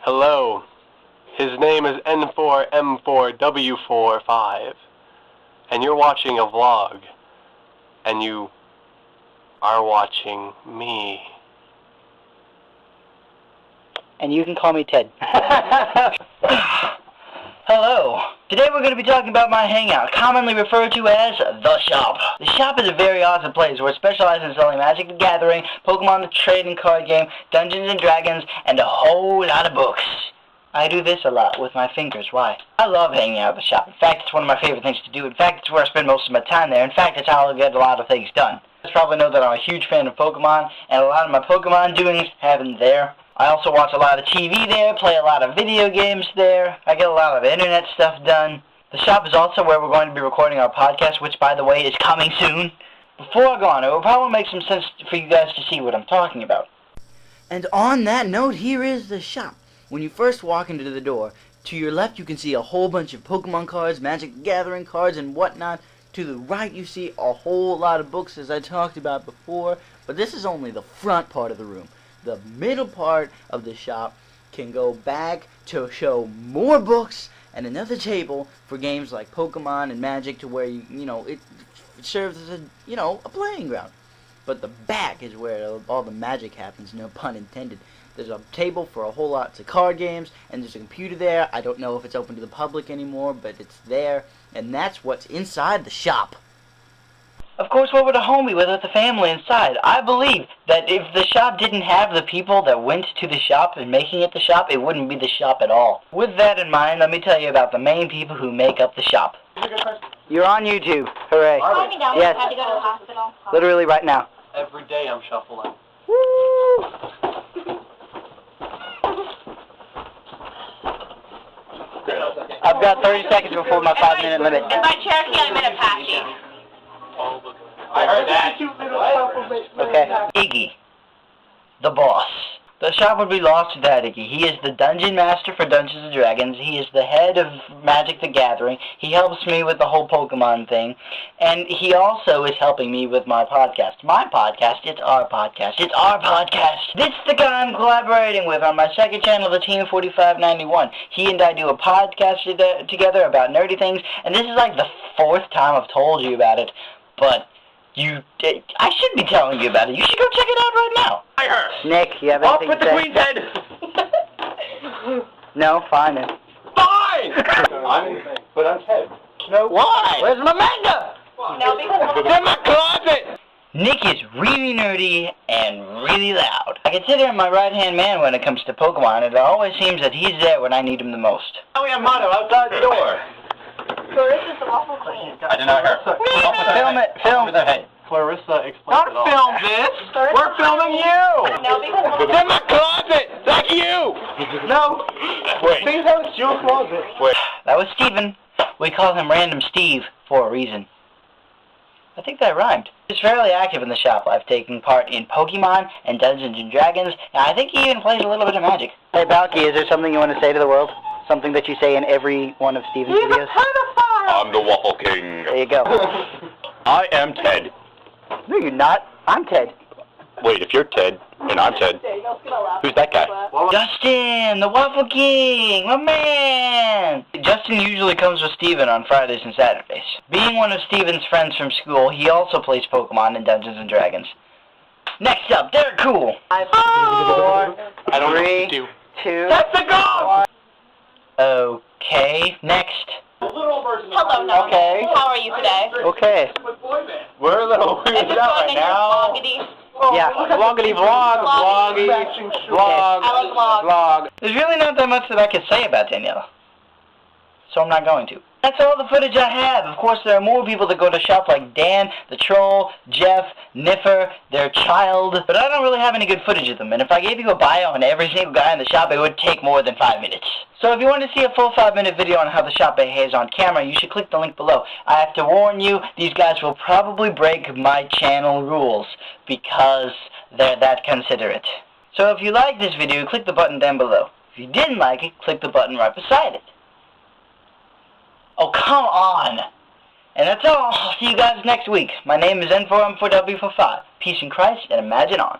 Hello. His name is N4M4W45. And you're watching a vlog. And you are watching me. And you can call me Ted. Hello. Today we're going to be talking about my hangout, commonly referred to as The Shop. The Shop is a very awesome place where it specializes in selling Magic the Gathering, Pokemon the Trading Card Game, Dungeons & Dragons, and a whole lot of books. I do this a lot with my fingers. Why? I love hanging out at the shop. In fact, it's one of my favorite things to do. In fact, it's where I spend most of my time there. In fact, it's how I get a lot of things done. You guys probably know that I'm a huge fan of Pokemon, and a lot of my Pokemon doings happen there. I also watch a lot of TV there, play a lot of video games there. I get a lot of internet stuff done. The shop is also where we're going to be recording our podcast, which, by the way, is coming soon. Before I go on, it will probably make some sense for you guys to see what I'm talking about. And on that note, here is the shop. When you first walk into the door, to your left you can see a whole bunch of Pokemon cards, Magic the Gathering cards, and whatnot. To the right you see a whole lot of books, as I talked about before, but this is only the front part of the room. The middle part of the shop can go back to show more books and another table for games like Pokemon and Magic, to where it serves as a playing ground. But the back is where all the magic happens, no pun intended. There's a table for a whole lot of card games, and there's a computer there. I don't know if it's open to the public anymore, but it's there, and that's what's inside the shop. Of course, what would a home be without the family inside? I believe that if the shop didn't have the people that went to the shop and making it the shop, it wouldn't be the shop at all. With that in mind, let me tell you about the main people who make up the shop. You're on YouTube. Hooray. Yes. I had to go to the hospital. Literally right now. Every day I'm shuffling. Woo! I've got 30 seconds before my 5-minute limit. And by Cherokee, I meant Apache. I heard that. Okay. Iggy, the boss. The shop would be lost without Iggy. He is the dungeon master for Dungeons & Dragons. He is the head of Magic the Gathering. He helps me with the whole Pokemon thing. And he also is helping me with my podcast. My podcast, it's our podcast. It's our podcast. This is the guy I'm collaborating with on my second channel, the Team 4591. He and I do a podcast together about nerdy things. And this is like the 4th time I've told you about it. But I should be telling you about it. You should go check it out right now. Nick, you have anything to say? Off with the Queen's head! No, fine then. Fine! But I'm Ted. No. Why? Where's my manga? No, because It's in my closet! Nick is really nerdy and really loud. I consider him my right-hand man when it comes to Pokemon, and it always seems that he's there when I need him the most. Now we have Mono outside the door. Clarissa's the waffle queen. I did not hear. Film it. Film it. Hey, Clarissa explained it all. Don't film this! Clarissa We're filming you! No, because It's in my closet! Like you! No! Wait. Please have it's your closet. Wait. That was Steven. We call him Random Steve for a reason. I think that rhymed. He's fairly active in the shop. I've taken part in Pokemon and Dungeons & Dragons, and I think he even plays a little bit of Magic. Hey, Balky, is there something you want to say to the world? Something that you say in every one of Steven's videos? I'm the Waffle King. There you go. I am Ted. No, you're not. I'm Ted. Wait, if you're Ted, and I'm Ted, who's that guy? Justin, the Waffle King, my man! Justin usually comes with Steven on Fridays and Saturdays. Being one of Steven's friends from school, he also plays Pokemon and Dungeons & Dragons. Next up, Derek Cool. 5, 4, I don't 3, know 2, That's the goal! Okay, next. hello, no. Okay. How are you today? Okay. We're a little Is weirded this out going right in your now. vloggity? Yeah. Vloggity vlog, vloggy, vlog, I like vlogs. vlog. There's really not that much that I can say about Daniela, so I'm not going to. That's all the footage I have. Of course, there are more people that go to shop, like Dan, the Troll, Jeff, Niffer, their child, but I don't really have any good footage of them, and if I gave you a bio on every single guy in the shop, it would take more than 5 minutes. So if you want to see a full 5-minute video on how the shop behaves on camera, you should click the link below. I have to warn you, these guys will probably break my channel rules, because they're that considerate. So if you like this video, click the button down below. If you didn't like it, click the button right beside it. Oh, come on! And that's all. I'll see you guys next week. My name is N4M4W45. Peace in Christ, and imagine on.